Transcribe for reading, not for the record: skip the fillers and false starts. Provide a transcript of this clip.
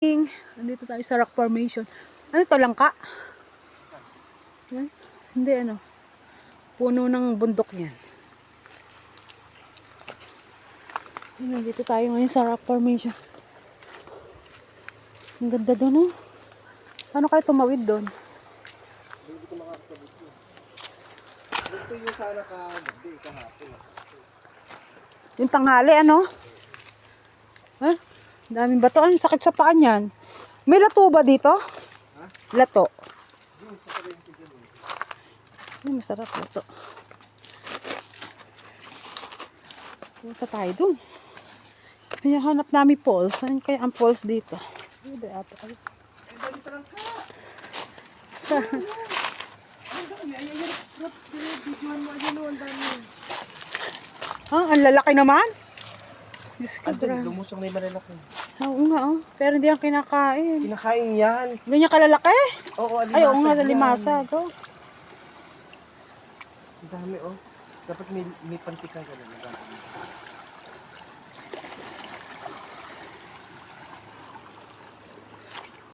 Andito tayo sa rock formation. Ano to, langka? Yan? Hindi, ano. Puno ng bundok yan. Nandito tayo ngayon sa rock formation. Ang ganda doon, oh. Paano kayo tumawid doon? Hindi ko makakasabot yun. Gusto yun sana kagabi, kahapon. Yung tanghali, ano? Eh? Daming bato. Ang sakit sa paa niyan. May lato ba dito? Ha? Lato. Yung sa parente dyan eh. Ay, masarap lato. Punta tayo dun. Hinahanap namin falls. Saan kaya ang falls dito? Hindi ata. Ay, dali talangka! Sa... Ang dami, ay, videohan mo, ayun o, ang dami. Ah, ang lalaki naman. Diyos ko, Andun, lumusong na yung malalaki. oo nga, oh. Pero hindi ang kinakain. Kinakain yan. Ganyan kalalaki? Oo, Ay, oo nga, alimasag yan. limasag. Oh. Ang dami oh. Dapat may pantikan ka na.